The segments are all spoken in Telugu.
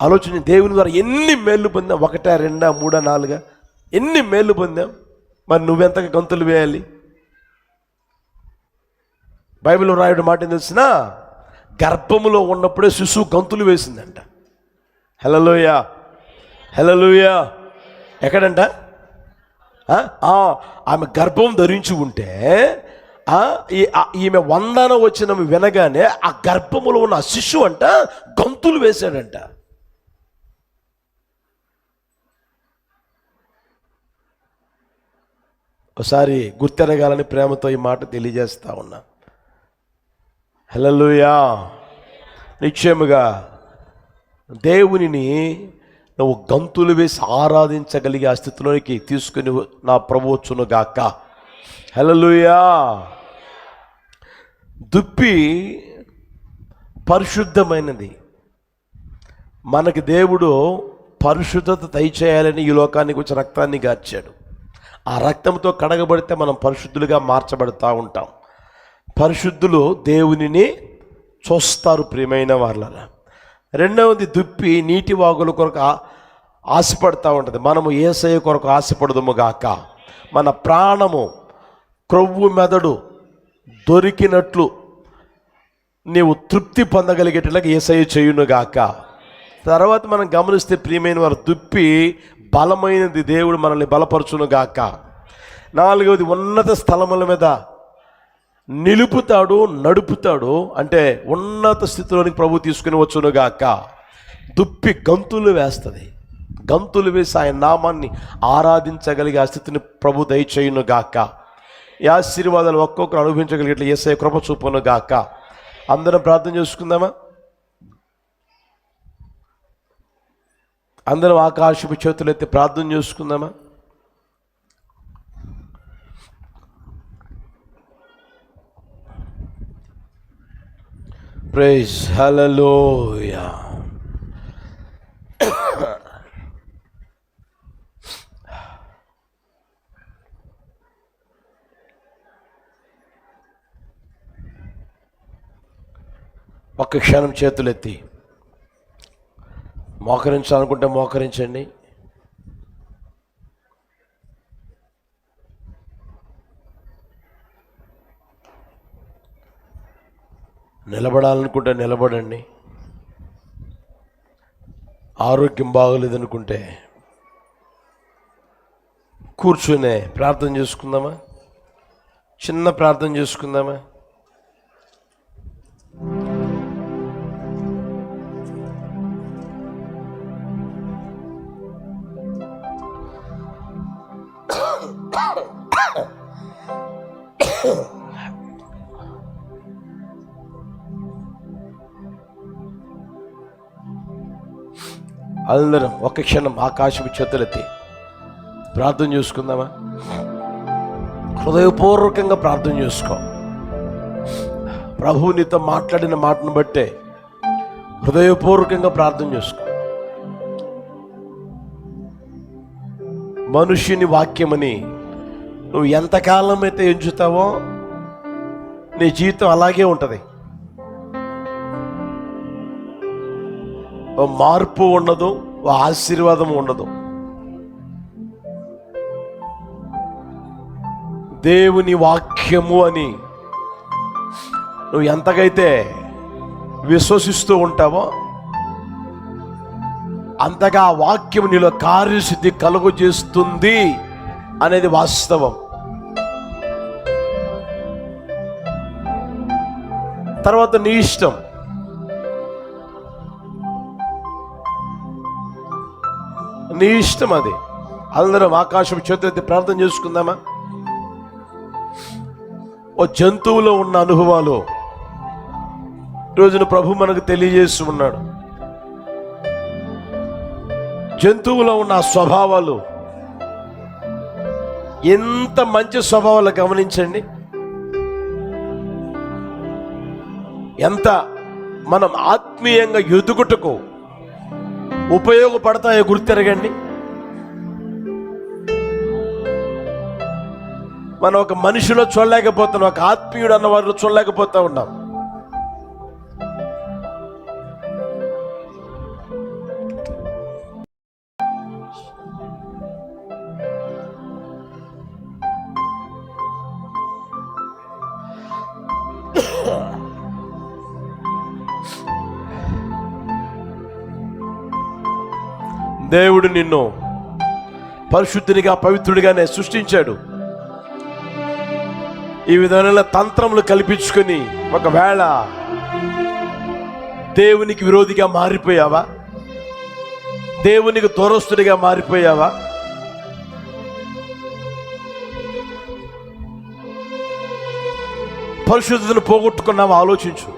ఆలోచన. దేవుని ద్వారా ఎన్ని మేళ్ళు పొందాం? 1, 2, 3, 4 ఎన్ని మేళ్ళు పొందాం? మరి నువ్వెంతగా గంతులు వేయాలి? బైబిల్లో రాయడం మాట ఏం తెలిసినా, గర్భములో ఉన్నప్పుడే శిశువు గంతులు వేసిందంట. హల్లెలూయా, హల్లెలూయా. ఎక్కడంట? ఆమె గర్భం ధరించి ఉంటే ఈమె వందన వచ్చిన వినగానే ఆ గర్భములో ఉన్న శిశువు అంట గంతులు వేశాడంట. ఒకసారి గుర్తెరగాలని ప్రేమతో ఈ మాట తెలియజేస్తా ఉన్నా. హల్లెలూయా. నిశ్చయముగా దేవునిని నువ్వు గంతులు వేసి ఆరాధించగలిగే ఆ స్థితిలోనికి తీసుకుని నా ప్రభువు వచ్చును గాక. హల్లెలూయా. దుప్పి పరిశుద్ధమైనది. మనకి దేవుడు పరిశుద్ధత దయచేయాలని ఈ లోకానికి వచ్చి రక్తాన్ని గార్చాడు. ఆ రక్తంతో కడగబడితే మనం పరిశుద్ధులుగా మార్చబడుతూ ఉంటాం. పరిశుద్ధులు దేవునిని చూస్తారు ప్రియమైన వాళ్ళ. రెండవది, దుప్పి నీటి వాగుల కొరకు ఆశపడుతూ ఉంటుంది. మనము యేసయ్య కొరకు ఆశపడదుము గాక. మన ప్రాణము క్రొవ్వు మెదడు దొరికినట్లు నీవు తృప్తి పొందగలిగేటట్లుగా యేసయ్య చేయును గాక. తర్వాత మనం గమనిస్తే ప్రియమైన వారు, దుప్పి బలమైనది. దేవుడు మనల్ని బలపరచును గాక. నాలుగవది, ఉన్నత స్థలముల మీద నిలుపుతాడు, నడుపుతాడు. అంటే ఉన్నత స్థితిలోనికి ప్రభు తీసుకుని వచ్చును గాక. దుప్పి గంతులు వేస్తుంది. గంతులు వేసి ఆయన నామాన్ని ఆరాధించగలిగే ఆ స్థితిని ప్రభు దయచేయును గాక. ఈ ఆశీర్వాదాలు ఒక్కొక్కరు అనుభవించగలిగేట్లు యేసయ్య కృప చూపును గాక. అందరం ప్రార్థన చేసుకుందామా? అందరం ఆకాశపు చేతులు ఎత్తి ప్రార్థన చేసుకుందామా? ప్రైజ్ హల్లెలూయా. ఒక్క క్షణం చేతులెత్తి మోకరించాలనుకుంటే మోకరించండి. నిలబడాలనుకుంటే నిలబడండి. ఆరోగ్యం బాగోలేదనుకుంటే కూర్చునే ప్రార్థన చేసుకుందామా? చిన్న ప్రార్థన చేసుకుందామా? అందరం ఒక్క క్షణం ఆకాశపు చేతులెత్తి ప్రార్థన చేసుకుందామా? హృదయపూర్వకంగా ప్రార్థన చేసుకో. ప్రభువు నీతో మాట్లాడిన మాటను బట్టే హృదయపూర్వకంగా ప్రార్థన చేసుకో. మనుష్యుని వాక్యమని నువ్వు ఎంతకాలం అయితే ఎంచుతావో నీ జీవితం అలాగే ఉంటుంది. ఓ మార్పు ఉండదు, ఓ ఆశీర్వాదం ఉండదు. దేవుని వాక్యము అని నువ్వు ఎంతకైతే విశ్వసిస్తూ ఉంటావో అంతగా ఆ వాక్యం నీలో కార్యసిద్ధి కలుగు చేస్తుంది అనేది వాస్తవం. తర్వాత నీ ఇష్టం. నీ ఇష్టం అది. అందరం ఆకాశం చేతులెత్తి ప్రార్థన చేసుకుందామా? ఓ జంతువులో ఉన్న అనుభవాలు రోజున ప్రభు మనకు తెలియజేస్తూ ఉన్నాడు. జంతువులో ఉన్న స్వభావాలు ఎంత మంచి స్వభావాలు గమనించండి. ఎంత మనం ఆత్మీయంగా ఎదుగుటకు ఉపయోగపడతాయో గుర్తెరగండి. మనం ఒక మనిషిలో చూడలేకపోతున్నాం, ఒక ఆత్మీయుడు అన్న వారిలో చూడలేకపోతా ఉన్నాం. దేవుడు నిన్ను పరిశుద్ధునిగా పవిత్రుడిగానే సృష్టించాడు. ఈ విధమైన తంత్రములు కల్పించుకొని ఒకవేళ దేవునికి విరోధిగా మారిపోయావా? దేవునికి దూరస్తుడిగా మారిపోయావా? పరిశుద్ధతను పోగొట్టుకున్నావా? ఆలోచించు.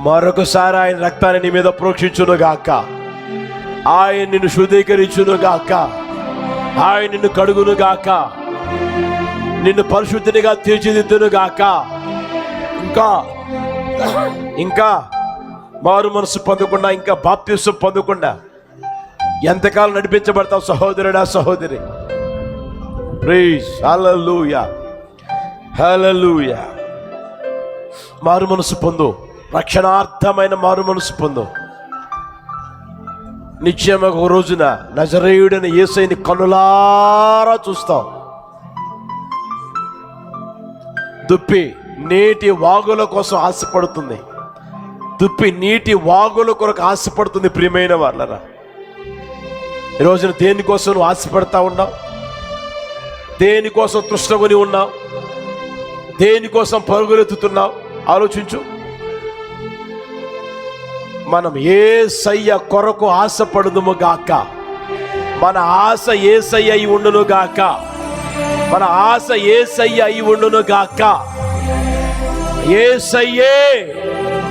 మరొకసారి ఆయన రక్తాన్ని నీ మీద ప్రోక్షించును గాక, ఆయన నిన్ను శుద్ధీకరించును గాక, ఆయన నిన్ను కడుగును గాక, నిన్ను పరిశుద్ధినిగా తీర్చిదిద్దును గాక. ఇంకా ఇంకా మారు మనసు పొందకుండా, ఇంకా బాప్తిసం పొందకుండా ఎంతకాలం నడిపించబడతావు సహోదరుడా, సహోదరి? ప్రైజ్ హల్లెలూయా, హల్లెలూయా. మారు మనసు పొందు, రక్షణార్థమైన మారు మనసు పొందు. నిశ్చయంగా ఒక రోజున నజరేయుడైన యేసయ్యని కనులారా చూస్తావు. దుప్పి నీటి వాగుల కోసం ఆశపడుతుంది. దుప్పి నీటి వాగుల కొరకు ఆశపడుతుంది. ప్రియమైన వాళ్ళరా, ఈ రోజున దేనికోసం నువ్వు ఆశపడతా ఉన్నావు? దేనికోసం తృష్ణకొని ఉన్నావు? దేనికోసం పరుగులెత్తుతున్నావు? ఆలోచించు. మనం యేసయ్య కొరకు ఆశపడుదుము గాక. మన ఆశ యేసయ్య అయి ఉండును గాక. మన ఆశ యేసయ్య అయి ఉండును గాక. యేసయ్యే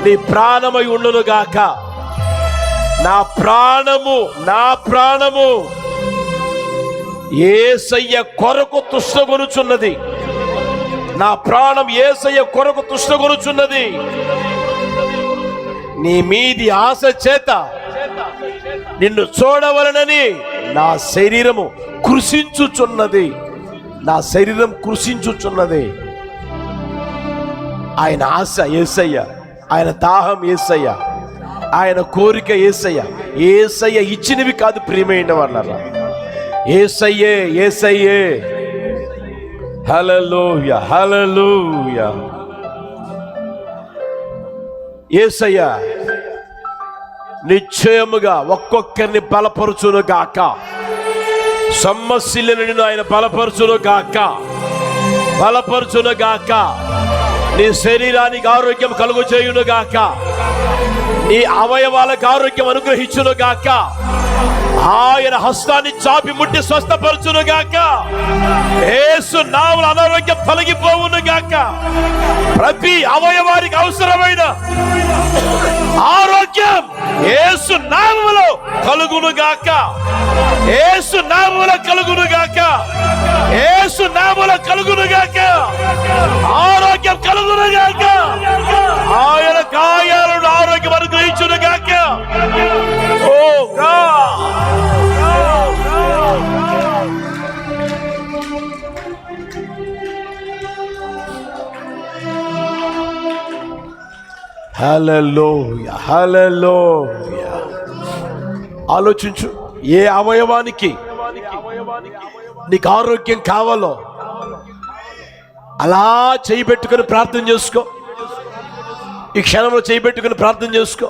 నీ ప్రాణమై ఉండును గాక. నా ప్రాణము యేసయ్య కొరకు తృష్ణగొనుచున్నది. నా ప్రాణం యేసయ్య కొరకు తృష్ణగొనుచున్నది. నీ మీది ఆశ చేత నిన్ను చూడవలనని నా శరీరము కృషించుచున్నది. నా శరీరం కృషించుచున్నది. ఆయన ఆశ యేసయ్య, ఆయన దాహం యేసయ్య, ఆయన కోరిక యేసయ్య. యేసయ్య ఇచ్చినవి కాదు ప్రియమైన వాళ్ళరా, యేసయ్యే, యేసయ్యే. హల్లెలూయా, హల్లెలూయా. యేసయ్య నిశ్చయముగా ఒక్కొక్కరిని బలపరచును గాక. సమస్యలను ఆయన బలపరచును గాక, బలపరచును గాక. నీ శరీరానికి ఆరోగ్యం కలుగు చేయును గాక. నీ అవయవాలకు ఆరోగ్యం అనుగ్రహించును గాక. ఆయన హస్తాన్ని చాపి ముట్టి స్వస్థపరచును గాక. యేసు నామమున అనారోగ్యం తొలగిపోవును గాక. ప్రతి అవయవానికి అవసరమైన ఆరోగ్యం యేసు నామములో కలుగును గాక. యేసు నామములో కలుగును గాక. యేసు నామములో కలుగును గాక. ఆరోగ్యం కలుగును గాక. ఆయన గాయాలను ఆరోగ్యం అనుగ్రహించును గాక. ఓ గాడ్, హల్లెలూయా, హల్లెలూయా. ఆలోచించు. ఏ అవయవానికి నీకు ఆరోగ్యం కావాలో అలా చేయబెట్టుకుని ప్రార్థన చేసుకో. ఈ క్షణంలో చేయబెట్టుకుని ప్రార్థన చేసుకో.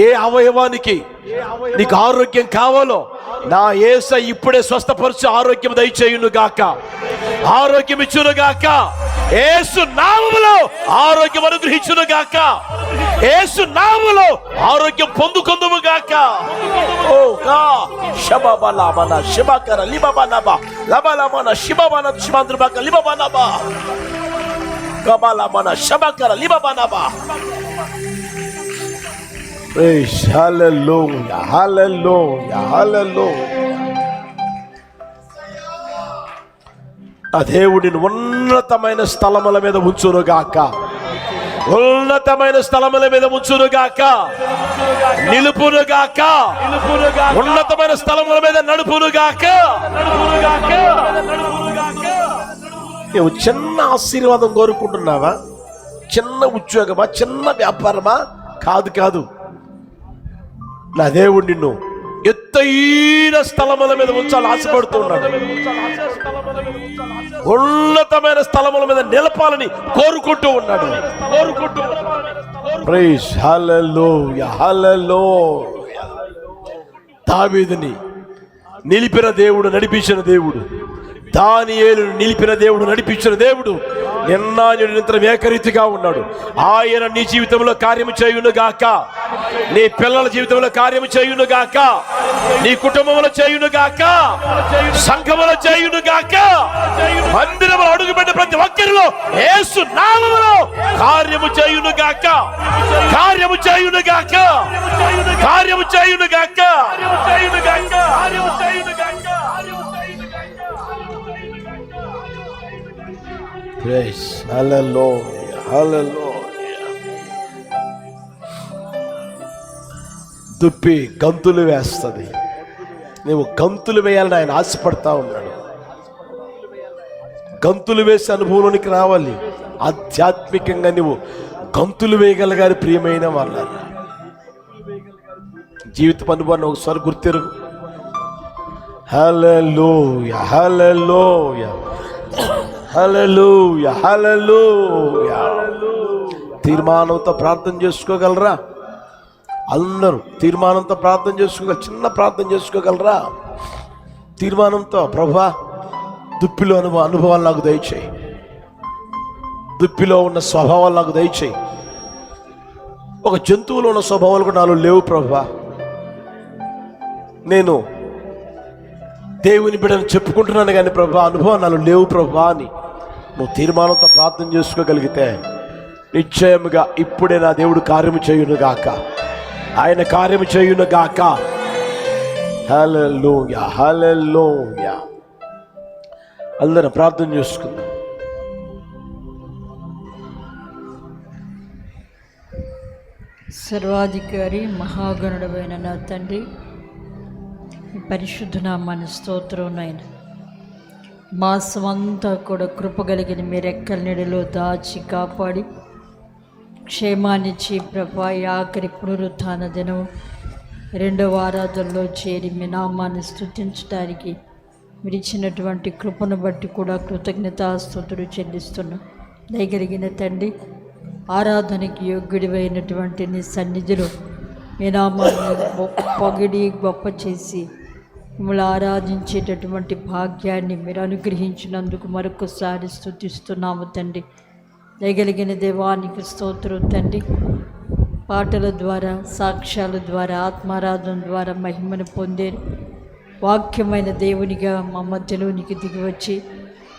ఏ అవయవానికి నీకు ఆరోగ్యం కావాలో నా యేసయ్య ఇప్పుడే స్వస్థపరచు, ఆరోగ్యం దయచేయును గాక, ఆరోగ్యం ఇచ్చును గాక. యేసు నామములో ఆరోగ్యం అనుగ్రహించును గాక. యేసు నామములో ఆరోగ్యం పొందుకొందుము గాక. ఓ గా షబబలమన షబకర లిబబనబా లబలమన షిబబన షిమంద్రబక లిబబనబా గబలమన షబకర లిబబనబా. Praise, hallelujah, hallelujah, hallelujah. ఆ దేవుడిని ఉన్నతమైన స్థలముల మీద ఉంచును గాక. ఉన్నతమైన స్థలముల మీద ఉంచును గాక. నిలుపును గాక. ఉన్నతమైన స్థలముల మీద నడుపును గాక. నువ్వు చిన్న ఆశీర్వాదం కోరుకుంటున్నావా? చిన్న ఉద్యోగమా? చిన్న వ్యాపారమా? కాదు కాదు. నా దేవుడు నిన్ను ఎత్తైన స్థలముల మీద ఉంచాలి ఆశపడుతున్నాడు. ఉన్నతమైన స్థలముల మీద నిలపాలని కోరుకుంటూ ఉన్నాడు. ప్రైజ్ హల్లెలూయా, హల్లెలూయా. దావీదుని నిలిపిన దేవుడు, నడిపించిన దేవుడు, దానియేలును నిలిపిన దేవుడు, నడిపించిన దేవుడు నిన్న నిరంతరం ఏకరీతిగా ఉన్నాడు. ఆయన నీ జీవితంలో కార్యము చేయును గాక, నీ పిల్లల జీవితంలో కార్యము చేయును గాక, నీ కుటుంబంలో చేయును గాక, సంఘములో చేయును గాక, మందిరంలో అడుగుపెట్టిన ప్రతి ఒక్కరిలో యేసు నామములో కార్యము చేయును గాక, కార్యము చేయును గాక, కార్యము చేయును గాక, కార్యము చేయును గాక. Praise, hallelujah, hallelujah. దుప్పి గంతులు వేస్తుంది. నువ్వు గంతులు వేయాలని ఆయన ఆశపడతా ఉన్నాడు. గంతులు వేసే అనుభవంలోనికి రావాలి. ఆధ్యాత్మికంగా నువ్వు గంతులు వేయగలగాలి. ప్రియమైన వాళ్ళ జీవిత అనుభవాన్ని ఒకసారి గుర్తెరుగు. హల్లెలూయా, హల్లెలూయా, హల్లెలూయా, హల్లెలూయా. తీర్మానంతో ప్రార్థన చేసుకోగలరా? అందరూ తీర్మానంతో ప్రార్థన చేసుకోగలరు. చిన్న ప్రార్థన చేసుకోగలరా? తీర్మానంతో, ప్రభువా దుప్పిలో అనుభవాలు నాకు దయచేయి, దుప్పిలో ఉన్న స్వభావాలు నాకు దయచేయి. ఒక జంతువులో ఉన్న స్వభావాలు కూడా నాలో లేవు ప్రభువా. నేను దేవుని బిడ్డను చెప్పుకుంటున్నాను కానీ ప్రభువా అనుభవం నాలో లేవు ప్రభువా అని నువ్వు తీర్మానంతో ప్రార్థన చేసుకోగలిగితే నిశ్చయముగా ఇప్పుడే నా దేవుడు కార్యము చేయును గాక, ఆయన కార్యము చేయును గాక. హల్లెలూయా, హల్లెలూయా. అందరం ప్రార్థన చేసుకుందాం. సర్వాధికారి మహాగణుడమైన నా తండ్రి, పరిశుద్ధ నామాన్ని స్తోత్రం నాయన. మాసమంతా కూడా కృపగలిగిన మీ రెక్కల నీడలో దాచి కాపాడి క్షేమాన్నిచ్చి ప్రభా ఆఖరి పునరుత్థాన దినం రెండవ ఆరాధనలో చేరి మీ నామాన్ని స్తుతించడానికి మీరు ఇచ్చినటువంటి కృపను బట్టి కూడా కృతజ్ఞతాస్తుతులు చెల్లిస్తున్నాం. దయగలిగిన తండ్రి, ఆరాధనకి యోగ్యుడివైనటువంటి నీ సన్నిధిలో మీ నామాన్ని పొగిడి గొప్ప చేసి మిమ్మల్ని ఆరాధించేటటువంటి భాగ్యాన్ని మీరు అనుగ్రహించినందుకు మరొకసారి స్తుతిస్తున్నాము తండ్రి. దయగలిగిన దేవానికి స్తోత్రం తండ్రి. పాటల ద్వారా, సాక్ష్యాల ద్వారా, ఆత్మారాధన ద్వారా మహిమను పొందే వాక్యమైన దేవునిగా మా మధ్యలోనికి దిగివచ్చి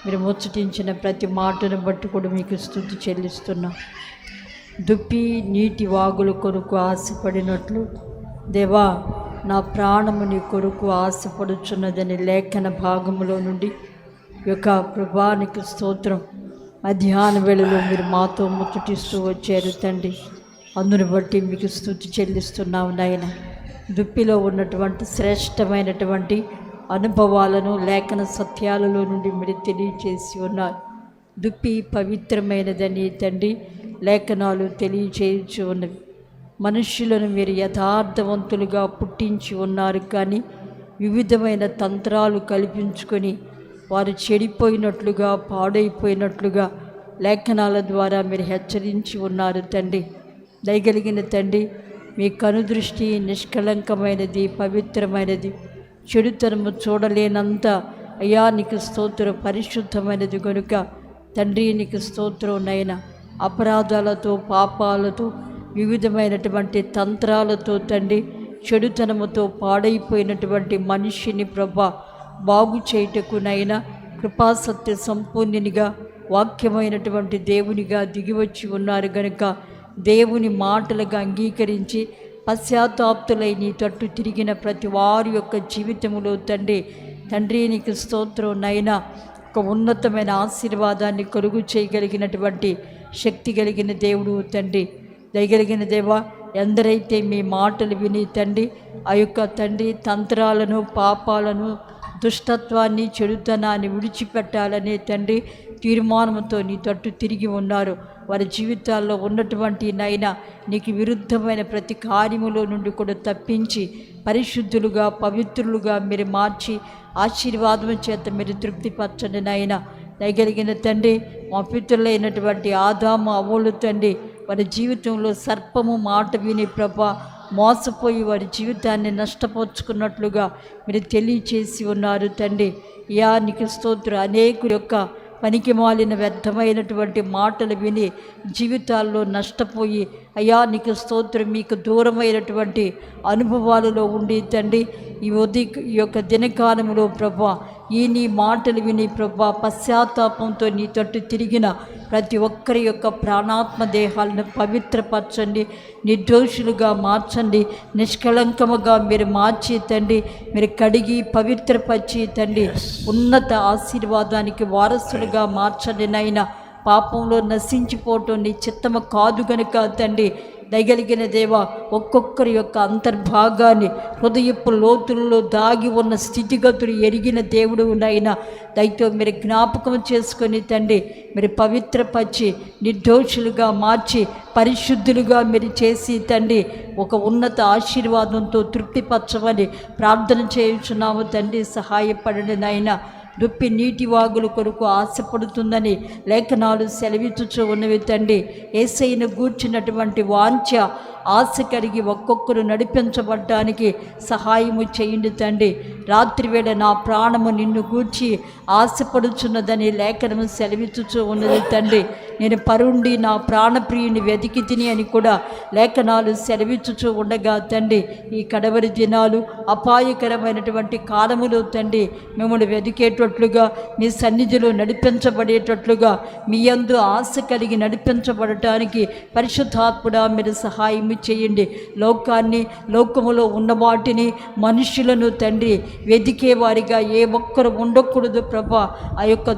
మీరు ముచ్చటించిన ప్రతి మాటను బట్టి కూడా మీకు స్తుతి చెల్లిస్తున్నాం. దుప్పి నీటి వాగుల కొరకు ఆశపడినట్లు దేవా నా ప్రాణము నీ కొరకు ఆశపడుచున్నదని లేఖన భాగములో నుండి యొక్క ప్రభానికి స్తోత్రం. మధ్యాహ్న వేళలో మీరు మాతో ముచ్చటిస్తూ వచ్చారు తండ్రి. అందుని బట్టి మీకు స్తుతి చెల్లిస్తున్నావు నాయన. దుప్పిలో ఉన్నటువంటి శ్రేష్టమైనటువంటి అనుభవాలను లేఖన సత్యాలలో నుండి మీరు తెలియచేసి ఉన్నారు. దుప్పి పవిత్రమైనదని తండ్రి లేఖనాలు తెలియచేయచ్చు ఉన్నవి. మనుష్యులను మీరు యథార్థవంతులుగా పుట్టించి ఉన్నారు, కానీ వివిధమైన తంత్రాలు కల్పించుకొని వారు చెడిపోయినట్లుగా, పాడైపోయినట్లుగా లేఖనాల ద్వారా మీరు హెచ్చరించి ఉన్నారు తండ్రి. దయగలిగిన తండ్రి, మీ కనుదృష్టి నిష్కలంకమైనది, పవిత్రమైనది, చెడుతనము చూడలేనంత అయ్యా నీకు స్తోత్రం పరిశుద్ధమైనది కనుక తండ్రి నీకు స్తోత్రం నైనా. అపరాధాలతో, పాపాలతో, వివిధమైనటువంటి తంత్రాలతో తండ్రి చెడుతనముతో పాడైపోయినటువంటి మనిషిని ప్రభా బాగు చేయుటకునైనా కృపాసత్య సంపూర్ణునిగా వాక్యమైనటువంటి దేవునిగా దిగివచ్చి ఉన్నారు గనుక దేవుని మాటలుగా అంగీకరించి పశ్చాత్తాప్తులై నీ తట్టు తిరిగిన ప్రతి వారి యొక్క జీవితంలో తండ్రి నీకు స్తోత్రం నైనా ఒక ఉన్నతమైన ఆశీర్వాదాన్ని కలుగు చేయగలిగినటువంటి శక్తి కలిగిన దేవుడు తండ్రి. దయగలిగిన దేవా, ఎందరైతే మీ మాటలు విని తండ్రి ఆ యొక్క తండ్రి తంత్రాలను, పాపాలను, దుష్టత్వాన్ని, చెడుతనాన్ని విడిచిపెట్టాలనే తండ్రి తీర్మానంతో నీ తట్టు తిరిగి ఉన్నారు. వారి జీవితాల్లో ఉన్నటువంటి నైనా నీకు విరుద్ధమైన ప్రతి కార్యములో నుండి కూడా తప్పించి పరిశుద్ధులుగా, పవిత్రులుగా మీరు మార్చి ఆశీర్వాదం చేత మీరు తృప్తిపరచండి నాయన. దయగలిగిన తండ్రి, మా పితరులైనటువంటి ఆదాము, అవ్వలు తండ్రి వారి జీవితంలో సర్పము మాట విని ప్రభా మోసపోయి వారి జీవితాన్ని నష్టపరుచుకున్నట్లుగా మీరు తెలియచేసి ఉన్నారు తండ్రి. నీకు స్తోత్రం. అనేకుల యొక్క పనికి మాలిన వ్యర్థమైనటువంటి మాటలు విని జీవితాల్లో నష్టపోయి నీకు స్తోత్రం, మీకు దూరమైనటువంటి అనుభవాలలో ఉండి తండ్రి, ఈ యొక్క దినకాలంలో ప్రభా నీ మాటలు విని ప్రభా పశ్చాత్తాపంతో నీ తట్టు తిరిగిన ప్రతి ఒక్కరి యొక్క ప్రాణాత్మ దేహాలను పవిత్రపరచండి, నిర్దోషులుగా మార్చండి, నిష్కళంకముగా మీరు మార్చి తండ్రి, మీరు కడిగి పవిత్రపరిచి తండ్రి ఉన్నత ఆశీర్వాదానికి వారసులుగా మార్చండి నాయనా. పాపంలో నశించిపోవటం నీ చిత్తము కాదు గనుక తండ్రి, దయగలిగిన దేవా ఒక్కొక్కరి యొక్క అంతర్భాగాన్ని హృదయపు లోతుల్లో దాగి ఉన్న స్థితిగతులు ఎరిగిన దేవుడు నాయనా. దయతో మీరు జ్ఞాపకం చేసుకొని తండ్రి, మీరు పవిత్రపరిచి నిర్దోషులుగా మార్చి పరిశుద్ధులుగా మీరు చేసి తండ్రి ఒక ఉన్నత ఆశీర్వాదంతో తృప్తిపరచమని ప్రార్థన చేయుచున్నాము తండ్రి. సహాయపడండి నాయనా. దుప్పి నీటి వాగుల కొరకు ఆశపడుతుందని లేఖనాలు సెలవిచ్చుచూ ఉన్నవి తండ్రి. యేసయ్యను గూర్చినటువంటి వాంఛ ఆశ కలిగి ఒక్కొక్కరు నడిపించబడ్డానికి సహాయము చేయండి తండ్రి. రాత్రివేళ నా ప్రాణము నిన్ను గూర్చి ఆశపడుచున్నదని లేఖనము సెలవిచ్చుచూ ఉన్నది తండ్రి. నేను పరుండి నా ప్రాణప్రియుని వెతికి తిని అని కూడా లేఖనాలు సెలవిచ్చుచూ ఉండగా తండ్రి, ఈ కడవరి దినాలు అపాయకరమైనటువంటి కాలములో తండ్రి మిమ్మల్ని వెతికేటట్లుగా, మీ సన్నిధిలో నడిపించబడేటట్లుగా, మీ యందు ఆశ కలిగి నడిపించబడటానికి పరిశుద్ధాత్ముడా మీరు సహాయం చేయండి. లోకములో ఉన్న వాటిని మనుషులను తండ్రి వెతికే వారిగా ఏ ఒక్కరు ఉండకూడదు ప్రభా. ఆ యొక్క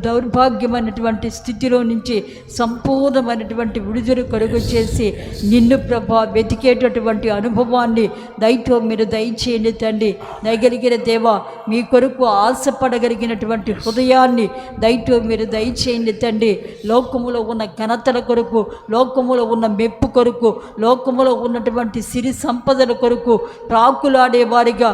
దౌర్భాగ్యమైనటువంటి స్థితిలో నుంచి సంపూర్ణమైనటువంటి విడుదల కలుగు చేసి నిన్ను ప్రభా వెతికేటటువంటి అనుభవాన్ని దయతో మీరు దయచేయండి తండ్రి. దయగలిగిన దేవా మీ కొరకు ఆశపడగలిగినటువంటి హృదయాన్ని దయతో మీరు దయచేయండి తండ్రి. లోకములో ఉన్న ఘనతల కొరకు, లోకములో ఉన్న మెప్పు కొరకు, లోకములో ఉన్నటువంటి సిరి సంపదల కొరకు ప్రాకులాడేవారిగా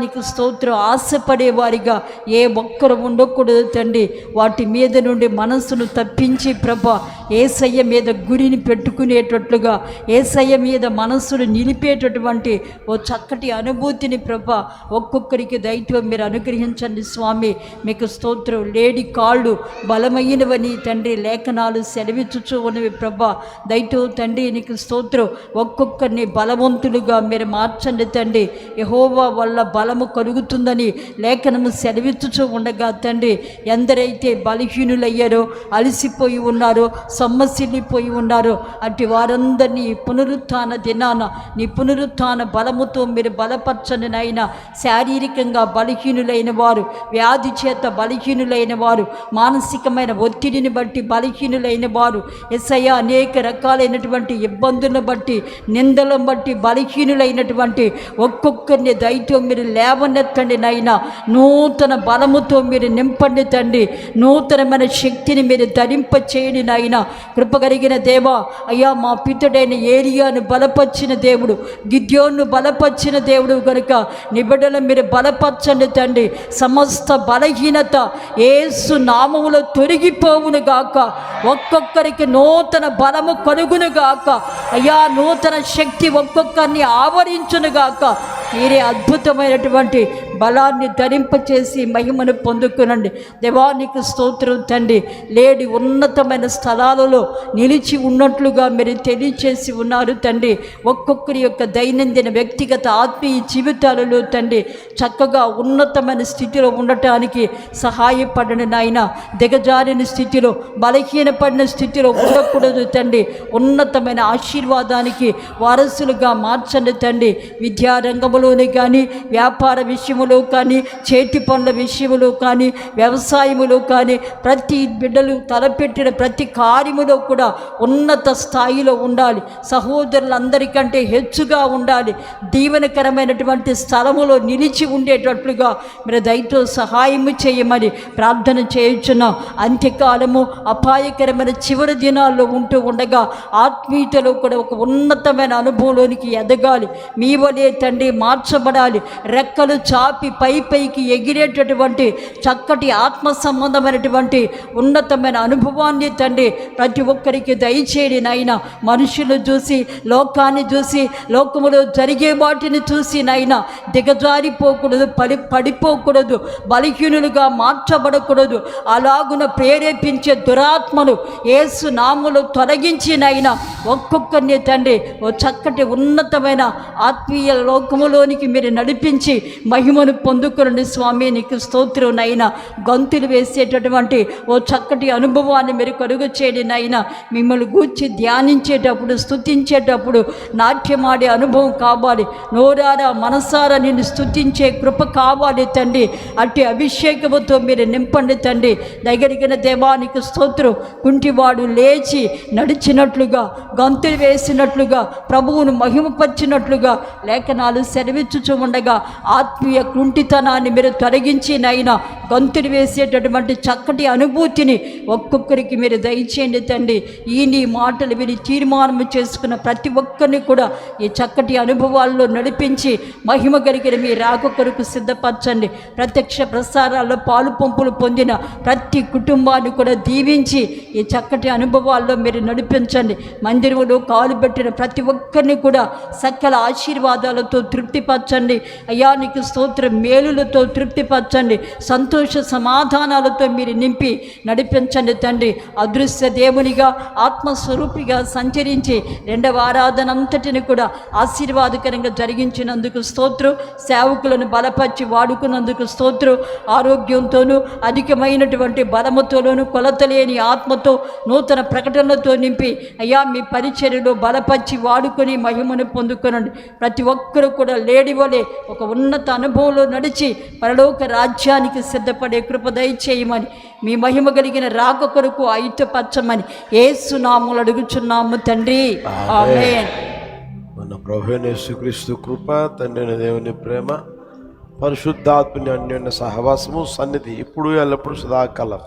నీకు స్తోత్రం ఆశపడేవారిగా ఏ ఒక్కరు ఉండకూడదు తండ్రి. వాటి మీద నుండి మనస్సును తప్పించి ప్రభా యేసయ్య మీద గురిని పెట్టుకునేటట్లుగా, యేసయ్య మీద మనస్సును నిలిపేటటువంటి ఓ చక్కటి అనుభూతిని ప్రభా ఒక్కొక్కరికి దయతో మీరు అనుగ్రహించండి స్వామి. మీకు స్తోత్రం. లేడి కాళ్ళు బలమైనవని తండ్రి లేఖనాలు సెలవిచ్చుచూ ఉన్నవి ప్రభా. దయతో తండ్రి నీకు స్తోత్రం. ఒక్కొక్కరిని బలవంతులుగా మీరు మార్చండి తండ్రి. యెహోవా వల్ల బలము కలుగుతుందని లేఖనము సెలవిచ్చుచూ ఉండగా తండ్రి, ఎందరైతే బలహీనులయ్యారో, అలసిపోయి ఉన్నారో, సొమ్మసిల్లిపోయి ఉన్నారో అటు వారందరినీ పునరుత్థాన దినాన నీ పునరుత్థాన బలముతో మీరు బలపరచండి నాయన. శారీరకంగా బలహీనులైన వారు, వ్యాధి చేత బలహీనులైన వారు, మానసికమైన ఒత్తిడిని బట్టి బలహీనులైన వారు, యేసయ్య అనేక రకాలైనటువంటి ఇబ్బందులను బట్టి, నిందలను బట్టి బలహీనులైనటువంటి ఒక్కొక్కరిని దయతో మీరు లేవనెత్తండి నాయన. నూతన బలముతో మీరు నింపండి తండ్రి. నూతనమైన శక్తిని మీరు ధరింప చేయండి నాయన. కృపగలిగిన దేవా మా పితుడైన ఏలియాను బలపరిచిన దేవుడు, గిద్యోను బలపరిచిన దేవుడు కనుక నిబిడలను మీరు బలపరచండి తండ్రి. సమస్త బలహీనత యేసు నామములో తొలగిపోవును గాక. ఒక్కొక్కరికి నూతన బలము కలుగును గాక. నూతన శక్తి ఒక్కొక్కరిని ఆవరించును గాక. మీరే అద్భుతమైనటువంటి బలాన్ని ధరింపచేసి మహిమను పొందుకునండి. దేవానికి స్తోత్రం తండ్రి. లేడి ఉన్నతమైన స్థలాలలో నిలిచి ఉన్నట్లుగా మీరు తెలియచేసి ఉన్నారు తండ్రి. ఒక్కొక్కరి యొక్క దైనందిన వ్యక్తిగత ఆత్మీయ జీవితాలలో తండ్రి చక్కగా ఉన్నతమైన స్థితిలో ఉండటానికి సహాయపడండి నాయన. దిగజారిన స్థితిలో, బలహీనపడిన స్థితిలో ఉండకూడదు తండ్రి. ఉన్నతమైన ఆశీర్వాదానికి వారసులుగా మార్చండి తండ్రి. విద్యారంగంలోనే కానీ, వ్యాపార విషయములో కానీ, చేతి పనుల విషయములో కానీ, వ్యవసాయములో కానీ, ప్రతి బిడ్డలు తలపెట్టిన ప్రతి కార్యములో కూడా ఉన్నత స్థాయిలో ఉండాలి. సహోదరులందరికంటే హెచ్చుగా ఉండాలి. దీవెనకరమైనటువంటి స్థలములో నిలిచి ఉండేటట్లుగా మీరు దయతో సహాయము చేయమని ప్రార్థన చేయుచున్నాం. అంత్యకాలము అపాయకరమైన చివరి దినాల్లో ఉంటూ ఉండగా ఆత్మీయతలో కూడా ఒక ఉన్నతమైన అనుభవంలోనికి ఎదగాలి. మీ వలే తండ్రి మార్చబడాలి. రెక్కలు చాపి చాపి పైకి ఎగిరేటటువంటి చక్కటి ఆత్మ సంబంధమైనటువంటి ఉన్నతమైన అనుభవాన్ని తండ్రి ప్రతి ఒక్కరికి దయచేయండి నాయన. మనుషులు చూసి, లోకాన్ని చూసి, లోకములో జరిగే వాటిని చూసి నాయన దిగజారిపోకూడదు, పడిపోకూడదు, బలహీనులుగా మార్చబడకూడదు. అలాగున ప్రేరేపించే దురాత్మను యేసు నామములో తొలగించి నాయన ఒక్కొక్కరిని తండ్రి ఓ చక్కటి ఉన్నతమైన ఆత్మీయ లోకములోనికి మీరు నడిపించి మహిమను పొందుకునండి స్వామి. నీకు స్తోత్రం నాయన. గంతులు వేసేటటువంటి ఓ చక్కటి అనుభవాన్ని మీరు కలుగు చేయండి నాయన. మిమ్మల్ని గూర్చి ధ్యానించేటప్పుడు, స్తుతించేటప్పుడు నాట్యమాడే అనుభవం కావాలి. నోరారా మనసారా నిన్ను స్తుతించే కృప కావాలి తండ్రి. అట్టి అభిషేకముతో మీరు నింపండి తండ్రి. దగ్గరికిన దేవానికి స్తోత్రం. కుంటివాడు లేచి నడిచినట్లుగా, గంతులు వేసినట్లుగా, ప్రభువును మహిమపరిచినట్లుగా లేఖనాలు సెలవిచ్చుచూ ఉండగా ఆత్మీయ కుంటితనాన్ని మీరు తొలగించి నైనా గంతులు వేసేటటువంటి చక్కటి అనుభూతిని ఒక్కొక్కరికి మీరు దయచేయండి తండ్రి. ఈ నీ మాటలు విని తీర్మానం చేసుకున్న ప్రతి ఒక్కరిని కూడా ఈ చక్కటి అనుభవాల్లో నడిపించి మహిమ కలిగిన మీ రాక కొరకు సిద్ధపరచండి. ప్రత్యక్ష ప్రసారాల్లో పాలు పంపులు పొందిన ప్రతి కుటుంబాన్ని కూడా దీవించి ఈ చక్కటి అనుభవాల్లో మీరు నడిపించండి. మందిరంలో కాలు పెట్టిన ప్రతి ఒక్కరిని కూడా సకల ఆశీర్వాదాలతో తృప్తిపరచండి. అయ్యా నీకు స్తోత్రం. మేలులతో తృప్తిపరచండి. సంతోష సమాధానాలతో మీరు నింపి నడిపించండి తండ్రి. అదృశ్య దేవునిగా, ఆత్మస్వరూపిగా సంచరించి రెండవ ఆరాధన అంతటిని కూడా ఆశీర్వాదకరంగా జరిగించినందుకు స్తోత్రం. సేవకులను బలపరిచి వాడుకున్నందుకు స్తోత్రం. ఆరోగ్యంతోనూ అధికమైనటువంటి బలముతోనూ కొలతలేని ఆత్మతో నూతన ప్రకటనలతో నింపి అయ్యా మీ పరిచర్యలో బలపరిచి వాడుకొని మహిమను పొందుకొనండి. ప్రతి ఒక్కరూ కూడా లేడివలే ఒక ఉన్నత అనుభవంలో నడిచి పరలోక రాజ్యానికి సిద్ధపడే కృప దయచేయమని, మీ మహిమ కలిగిన రాక కొరకు ఆయుధపరచమని యేసు నామములో అడుగుచున్నాము తండ్రి. ఆమేన్. మన ప్రభువైన యేసుక్రీస్తు కృప, తండ్రి దేవుని ప్రేమ, పరిశుద్ధాత్మని అన్యోన్య సహవాసము, సన్నిధి ఇప్పుడు ఎల్లప్పుడు సదాకాలం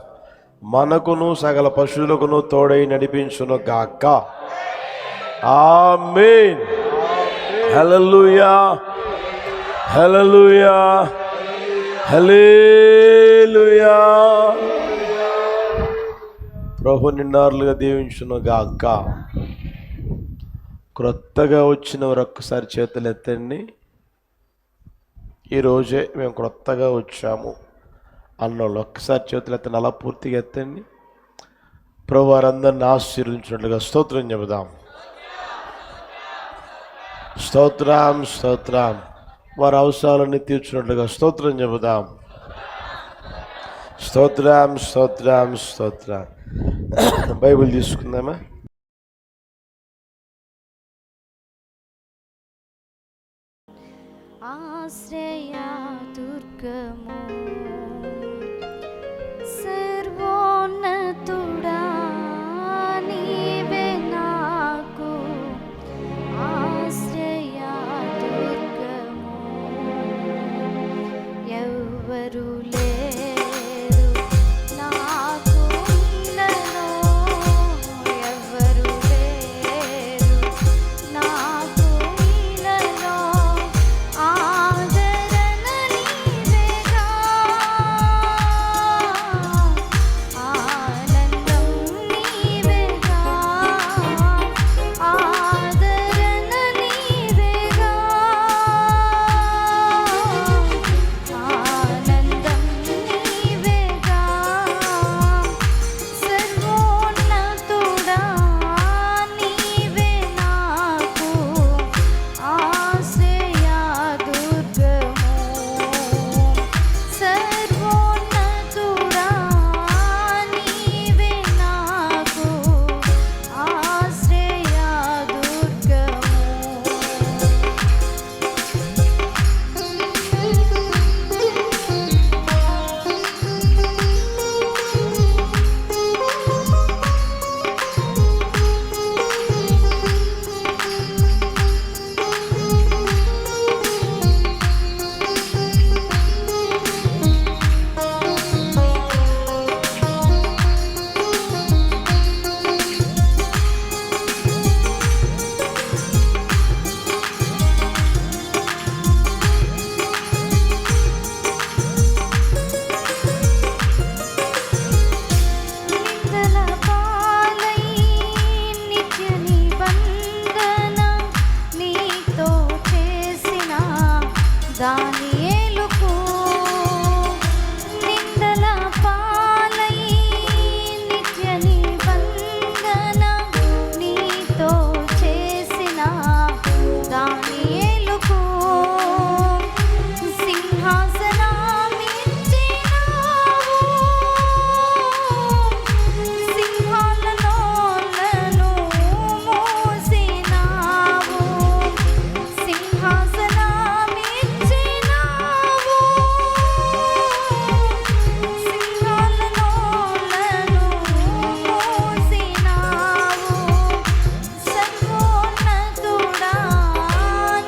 మనకును సకల పశువులకును తోడై నడిపించును గాక. ఆమేన్. హల్లెలూయా, హల్లెలూయా, హల్లెలూయా. ప్రభు నిన్నారులుగా దీవించును గాక. క్రొత్తగా వచ్చిన వారు ఒక్కసారి చేతులు ఎత్తండి. ఈరోజే మేము క్రొత్తగా వచ్చాము అన్నోళ్ళు ఒక్కసారి చేతులు ఎత్తండి. అలా పూర్తిగా ఎత్తండి. ప్రభు వారందరిని ఆశీర్వదించినట్లుగా స్తోత్రం చెబుదాం. స్తోత్రం, స్తోత్రం. వారి అవసరాలన్నీ తీర్చినట్లుగా స్తోత్రం చెబుదాం. స్తోత్రం, స్తోత్రం, స్తోత్రం. బైబిల్ తీసుకుందామా? ఆశ్రయ దుర్గము సర్వోన్నతుడా నీవే నాకు ఆశ్రయ దుర్గము. ఎవ్వరు లేరు నాకు ఇలలో, ఎవ్వరు లేరు నాకు ఇలలో. ఆదరణ నీవేగా దానియేలుకు నిందల పాలై నిత్య నిబంధన నీతో చేసిన దానియేలుకు సింహాసనమిచ్చినావు, సింహాల నోళ్ళను మూసినావు, సింహాసనమిచ్చినావు, సింహాల నోళ్ళను మూసినావు. సర్వోన్నతుడా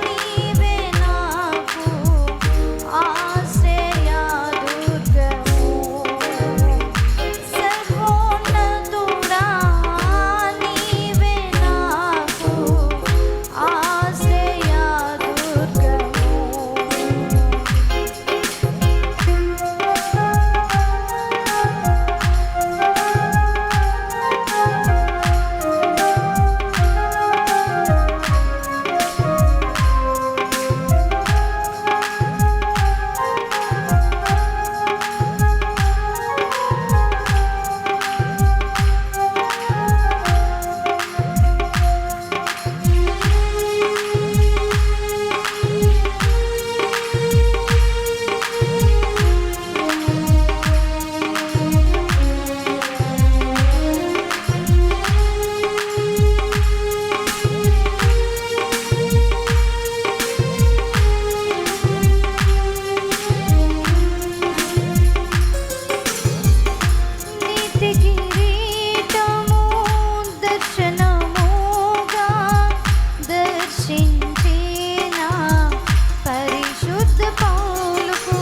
నీవే నాకు ఆశ్రయదుర్గము, సర్వోన్నతుడా నీవే నాకు నీతి కిరీటము దర్శనముగా దర్శించిన పరిశుద్ధ పౌలుకు,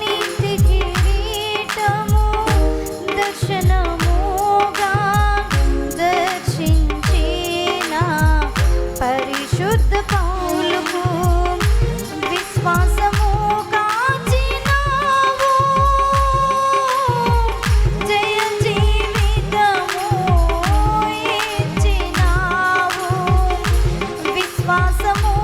నీతి కిరీటము దర్శనముగా దర్శించిన పరిశుద్ధ పౌలుకు విశ్వాసము కాచినావు, జయ జీవితము ఇచ్చినావు, విశ్వాసము